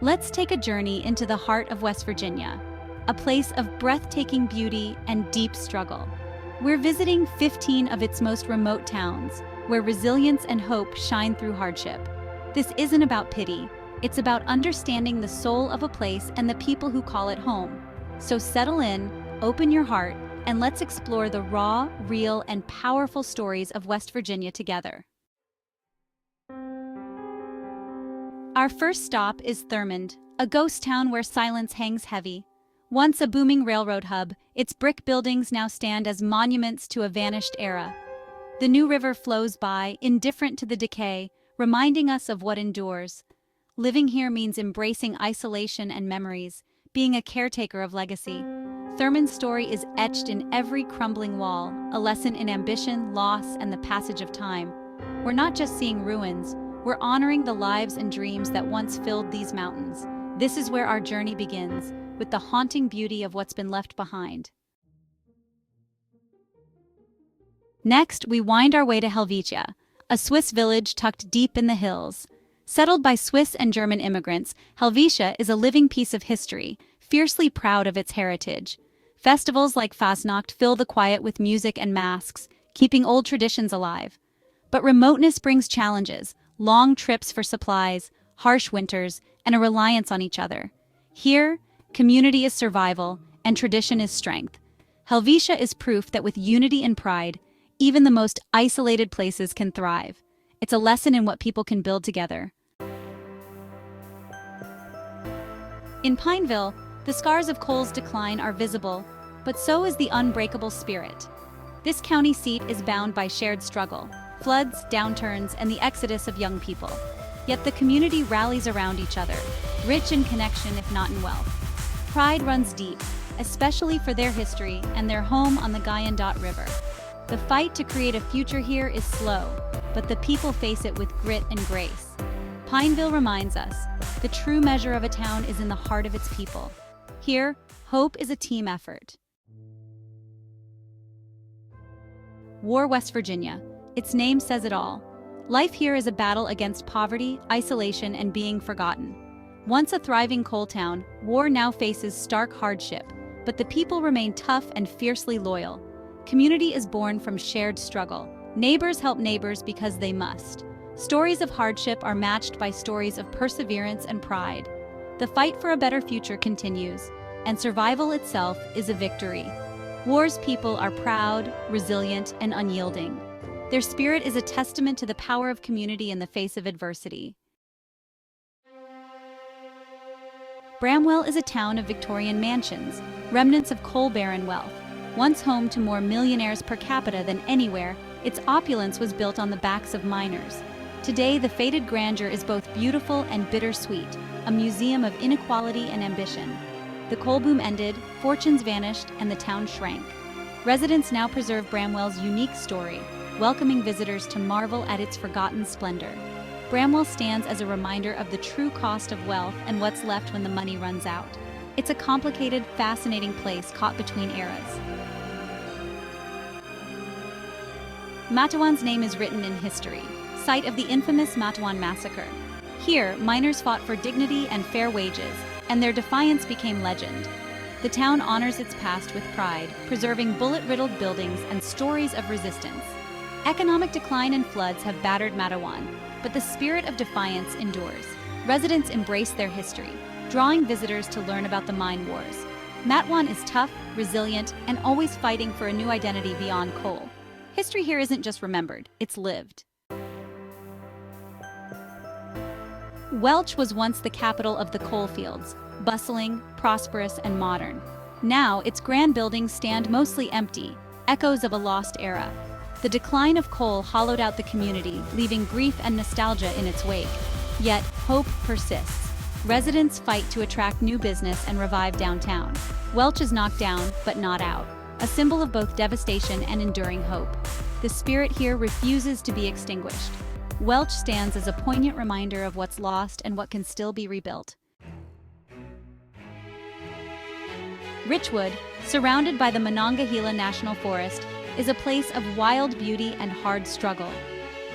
Let's take a journey into the heart of West Virginia, a place of breathtaking beauty and deep struggle. We're visiting 15 of its most remote towns, where resilience and hope shine through hardship. This isn't about pity, it's about understanding the soul of a place and the people who call it home. So settle in, open your heart, and let's explore the raw, real, and powerful stories of West Virginia together. Our first stop is Thurmond, a ghost town where silence hangs heavy. Once a booming railroad hub, its brick buildings now stand as monuments to a vanished era. The new river flows by, indifferent to the decay, reminding us of what endures. Living here means embracing isolation and memories, being a caretaker of legacy. Thurmond's story is etched in every crumbling wall, a lesson in ambition, loss, and the passage of time. We're not just seeing ruins, we're honoring the lives and dreams that once filled these mountains. This is where our journey begins, with the haunting beauty of what's been left behind. Next, we wind our way to Helvetia, a Swiss village tucked deep in the hills. Settled by Swiss and German immigrants, Helvetia is a living piece of history, fiercely proud of its heritage. Festivals like Fasnacht fill the quiet with music and masks, keeping old traditions alive. But remoteness brings challenges, long trips for supplies, harsh winters, and a reliance on each other. Here, community is survival, and tradition is strength. Helvetia is proof that with unity and pride, even the most isolated places can thrive. It's a lesson in what people can build together. In Pineville, the scars of Cole's decline are visible, but so is the unbreakable spirit. This county seat is bound by shared struggle, floods, downturns, and the exodus of young people. Yet the community rallies around each other, rich in connection if not in wealth. Pride runs deep, especially for their history and their home on the Guyandotte River. The fight to create a future here is slow, but the people face it with grit and grace. Pineville reminds us, the true measure of a town is in the heart of its people. Here, hope is a team effort. War, West Virginia. Its name says it all. Life here is a battle against poverty, isolation, and being forgotten. Once a thriving coal town, War now faces stark hardship, but the people remain tough and fiercely loyal. Community is born from shared struggle. Neighbors help neighbors because they must. Stories of hardship are matched by stories of perseverance and pride. The fight for a better future continues, and survival itself is a victory. War's people are proud, resilient, and unyielding. Their spirit is a testament to the power of community in the face of adversity. Bramwell is a town of Victorian mansions, remnants of coal-barren wealth. Once home to more millionaires per capita than anywhere, its opulence was built on the backs of miners. Today, the faded grandeur is both beautiful and bittersweet, a museum of inequality and ambition. The coal boom ended, fortunes vanished, and the town shrank. Residents now preserve Bramwell's unique story, welcoming visitors to marvel at its forgotten splendor. Bramwell stands as a reminder of the true cost of wealth and what's left when the money runs out. It's a complicated, fascinating place caught between eras. Matewan's name is written in history, site of the infamous Matewan Massacre. Here, miners fought for dignity and fair wages, and their defiance became legend. The town honors its past with pride, preserving bullet-riddled buildings and stories of resistance. Economic decline and floods have battered Matewan, but the spirit of defiance endures. Residents embrace their history, drawing visitors to learn about the mine wars. Matewan is tough, resilient, and always fighting for a new identity beyond coal. History here isn't just remembered, it's lived. Welch was once the capital of the coal fields, bustling, prosperous, and modern. Now, its grand buildings stand mostly empty, echoes of a lost era. The decline of coal hollowed out the community, leaving grief and nostalgia in its wake. Yet, hope persists. Residents fight to attract new business and revive downtown. Welch is knocked down, but not out, a symbol of both devastation and enduring hope. The spirit here refuses to be extinguished. Welch stands as a poignant reminder of what's lost and what can still be rebuilt. Richwood, surrounded by the Monongahela National Forest, is a place of wild beauty and hard struggle.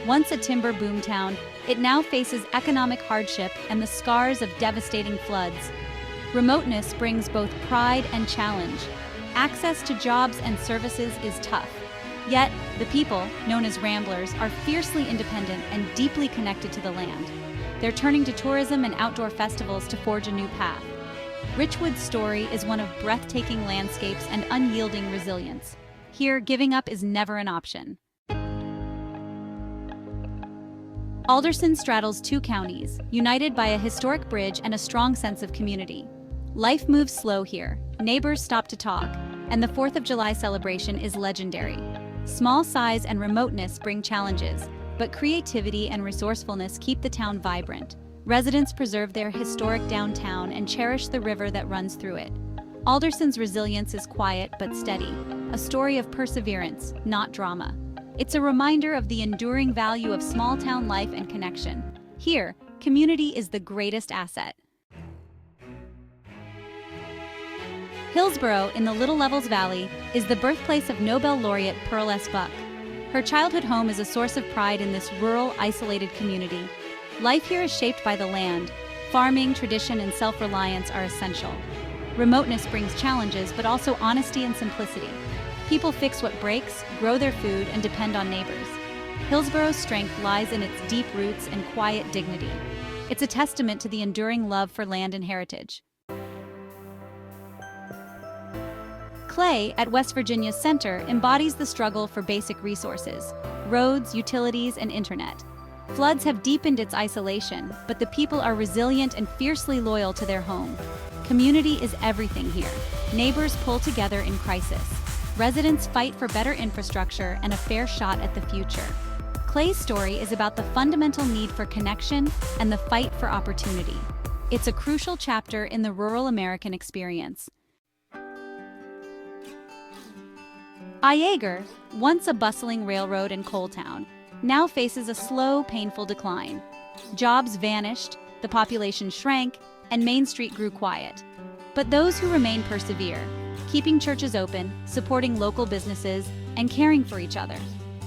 Once a timber boomtown, It now faces economic hardship and the scars of devastating floods. Remoteness brings both pride and challenge. Access to jobs and services is tough. Yet, the people, known as ramblers, are fiercely independent and deeply connected to the land. They're turning to tourism and outdoor festivals to forge a new path. Richwood's story is one of breathtaking landscapes and unyielding resilience. Here, giving up is never an option. Alderson straddles two counties, united by a historic bridge and a strong sense of community. Life moves slow here, neighbors stop to talk, and the 4th of July celebration is legendary. Small size and remoteness bring challenges, but creativity and resourcefulness keep the town vibrant. Residents preserve their historic downtown and cherish the river that runs through it. Alderson's resilience is quiet but steady, a story of perseverance, not drama. It's a reminder of the enduring value of small-town life and connection. Here, community is the greatest asset. Hillsborough, in the Little Levels Valley, is the birthplace of Nobel laureate Pearl S. Buck. Her childhood home is a source of pride in this rural, isolated community. Life here is shaped by the land. Farming, tradition, and self-reliance are essential. Remoteness brings challenges, but also honesty and simplicity. People fix what breaks, grow their food, and depend on neighbors. Hillsborough's strength lies in its deep roots and quiet dignity. It's a testament to the enduring love for land and heritage. Clay, at West Virginia's center, embodies the struggle for basic resources: roads, utilities, and internet. Floods have deepened its isolation, but the people are resilient and fiercely loyal to their home. Community is everything here. Neighbors pull together in crisis. Residents fight for better infrastructure and a fair shot at the future. Clay's story is about the fundamental need for connection and the fight for opportunity. It's a crucial chapter in the rural American experience. Iager, once a bustling railroad and coal town, now faces a slow, painful decline. Jobs vanished, the population shrank, and Main Street grew quiet. But those who remain persevere, keeping churches open, supporting local businesses, and caring for each other.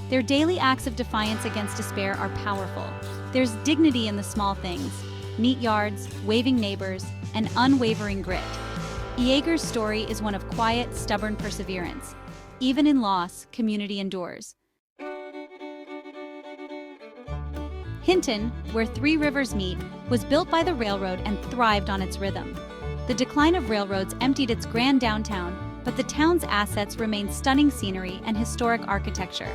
Their daily acts of defiance against despair are powerful. There's dignity in the small things: neat yards, waving neighbors, and unwavering grit. Iager's story is one of quiet, stubborn perseverance. Even in loss, community endures. Hinton, where three rivers meet, was built by the railroad and thrived on its rhythm. The decline of railroads emptied its grand downtown, but the town's assets remain stunning scenery and historic architecture.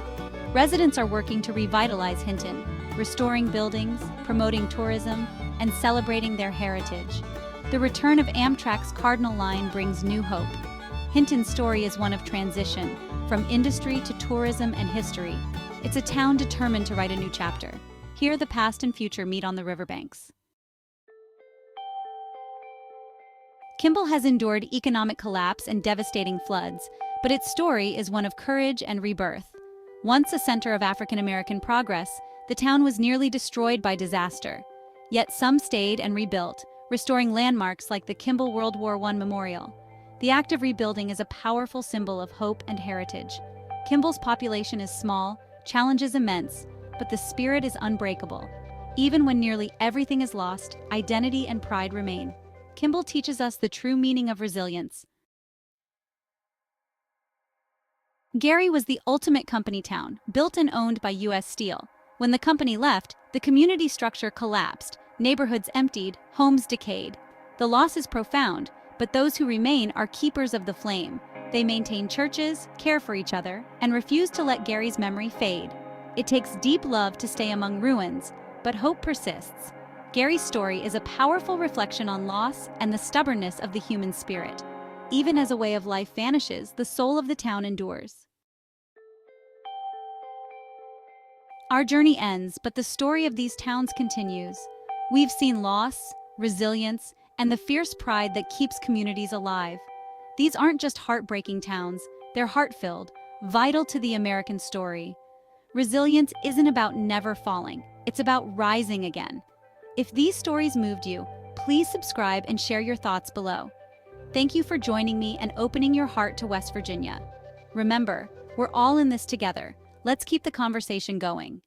Residents are working to revitalize Hinton, restoring buildings, promoting tourism, and celebrating their heritage. The return of Amtrak's Cardinal Line brings new hope. Hinton's story is one of transition, from industry to tourism and history. It's a town determined to write a new chapter. Here, the past and future meet on the riverbanks. Kimball has endured economic collapse and devastating floods, but its story is one of courage and rebirth. Once a center of African American progress, the town was nearly destroyed by disaster. Yet some stayed and rebuilt, restoring landmarks like the Kimball World War I Memorial. The act of rebuilding is a powerful symbol of hope and heritage. Kimball's population is small, challenges immense, but the spirit is unbreakable. Even when nearly everything is lost, identity and pride remain. Kimball teaches us the true meaning of resilience. Gary was the ultimate company town, built and owned by U.S. Steel. When the company left, the community structure collapsed, neighborhoods emptied, homes decayed. The loss is profound, but those who remain are keepers of the flame. They maintain churches, care for each other, and refuse to let Gary's memory fade. It takes deep love to stay among ruins, but hope persists. Gary's story is a powerful reflection on loss and the stubbornness of the human spirit. Even as a way of life vanishes, the soul of the town endures. Our journey ends, but the story of these towns continues. We've seen loss, resilience, and the fierce pride that keeps communities alive. These aren't just heartbreaking towns, they're heart-filled, vital to the American story. Resilience isn't about never falling, it's about rising again. If these stories moved you, please subscribe and share your thoughts below. Thank you for joining me and opening your heart to West Virginia. Remember, we're all in this together. Let's keep the conversation going.